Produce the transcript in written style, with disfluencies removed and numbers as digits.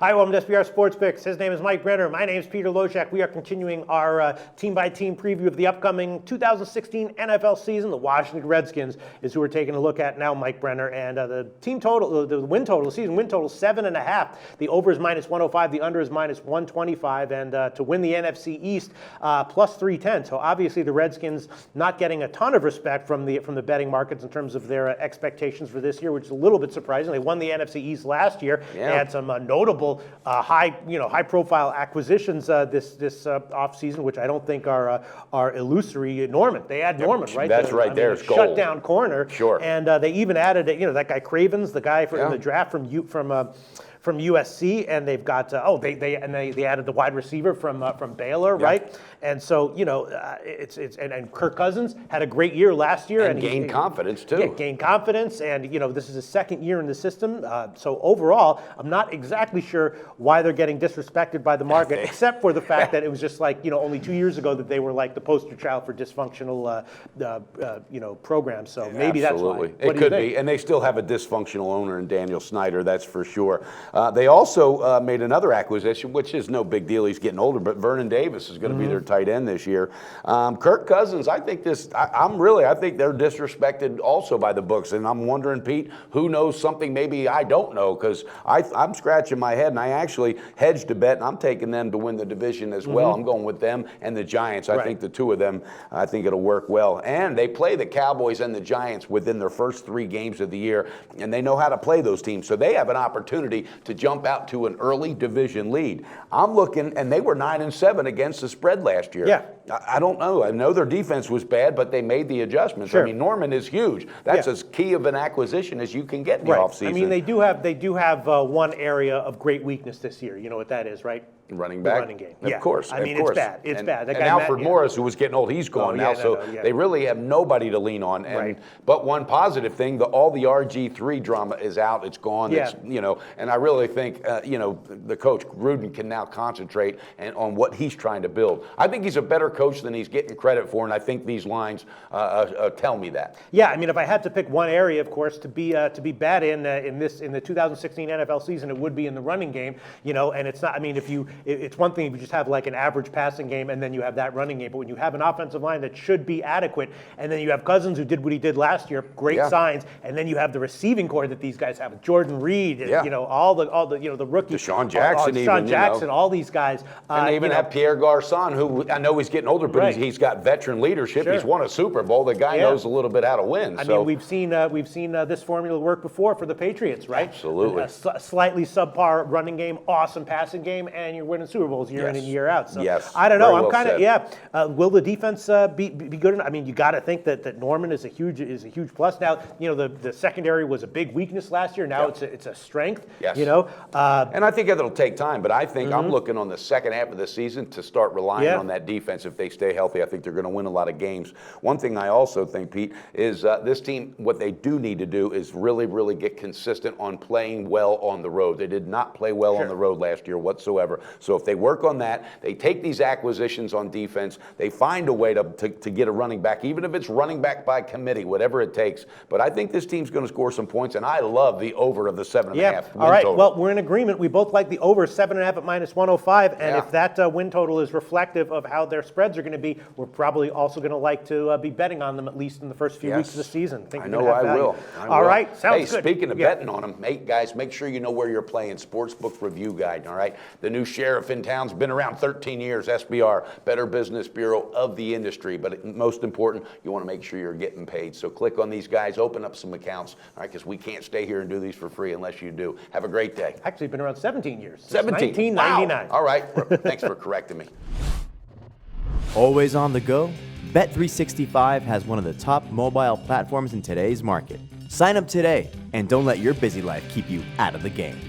Hi, welcome to SBR Sports Picks. His name is Mike Brenner. My name is Peter Loshak. We are continuing our team-by-team preview of the upcoming 2016 NFL season. The Washington Redskins is who we're taking a look at now, Mike Brenner. And the team total, the win total, the season win total, 7.5. The over is minus 105. The under is minus 125. And to win the NFC East, plus 310. So obviously the Redskins not getting a ton of respect from the betting markets in terms of their expectations for this year, which is a little bit surprising. They won the NFC East last year. Yeah. They had some notable high-profile acquisitions this offseason, which I don't think are illusory. Norman, they add Norman, right? That's right. There's gold. Shutdown corner. Sure. And they even added, that guy Cravens, the guy in the draft from USC, and they've got they added the wide receiver from Baylor, right? And so and Kirk Cousins had a great year last year and gained confidence too. Yeah, gained confidence, and this is his second year in the system. So overall, I'm not exactly sure why they're getting disrespected by the market, except for the fact that it was just only 2 years ago that they were like the poster child for dysfunctional programs. So maybe Absolutely. That's why. It could be, and they still have a dysfunctional owner in Daniel Snyder, that's for sure. They also made another acquisition, which is no big deal. He's getting older, but Vernon Davis is going to be their tight end this year. Kirk Cousins, I think they're disrespected also by the books, and I'm wondering, Pete, who knows something maybe I don't know, because I'm scratching my head, and I actually hedged a bet, and I'm taking them to win the division as well. I'm going with them and the Giants. I think the two of them, I think it'll work well. And they play the Cowboys and the Giants within their first 3 games of the year, and they know how to play those teams, so they have an opportunity to jump out to an early division lead. I'm looking, and they were 9-7 against the spread last year. Yeah. I don't know. I know their defense was bad, but they made the adjustments. Sure. I mean, Norman is huge. That's as key of an acquisition as you can get in the offseason. I mean, they do have one area of great weakness this year. You know what that is, right? Running back. The running game. Of course. I mean, it's bad. It's bad. And Alfred Morris, who was getting old, he's gone now. They really have nobody to lean on. And but one positive thing, all the RG3 drama is out. It's gone. Yeah. And I really think the coach Gruden can now concentrate on what he's trying to build. I think he's a better coach than he's getting credit for, and I think these lines tell me that. Yeah, I mean, if I had to pick one area, of course, to be bad in the 2016 NFL season, it would be in the running game. And it's not. I mean, it's one thing if you just have like an average passing game and then you have that running game, but when you have an offensive line that should be adequate, and then you have Cousins who did what he did last year, great signs, and then you have the receiving core that these guys have with Jordan Reed, all the rookies, Deshaun Jackson, all these guys, and they even have Pierre Garçon, who I know he's getting older, but he's got veteran leadership. Sure. He's won a Super Bowl. The guy knows a little bit how to win. I mean, we've seen this formula work before for the Patriots, right? Absolutely. A slightly subpar running game, awesome passing game, and you're winning Super Bowls year in and year out. So I don't know. I'm kind of will the defense be good enough? I mean, you got to think that Norman is a huge plus. Now the secondary was a big weakness last year. Now it's a strength. Yes. And I think it'll take time, but I think I'm looking on the second half of the season to start relying on that defense. If they stay healthy, I think they're going to win a lot of games. One thing I also think, Pete, is this team, what they do need to do is really, really get consistent on playing well on the road. They did not play well on the road last year whatsoever. So if they work on that, they take these acquisitions on defense, they find a way to get a running back, even if it's running back by committee, whatever it takes. But I think this team's going to score some points, and I love the over of the 7.5 All right, total. well, we're in agreement. We both like the over 7.5 at minus 105, and if that win total is reflective of how their spreads are going to be, we're probably also going to like to be betting on them at least in the first few weeks of the season. I know I will. All right, sounds good. Speaking of betting on them, guys, make sure you know where you're playing. Sportsbook Review Guide, all right? The new sheriff in town's been around 13 years, SBR, Better Business Bureau of the industry. But most important, you want to make sure you're getting paid. So click on these guys, open up some accounts, all right, because we can't stay here and do these for free unless you do. Have a great day. Actually, been around 17 years. 17? 1999. Wow. All right. Thanks for correcting me. Always on the go? Bet365 has one of the top mobile platforms in today's market. Sign up today and don't let your busy life keep you out of the game.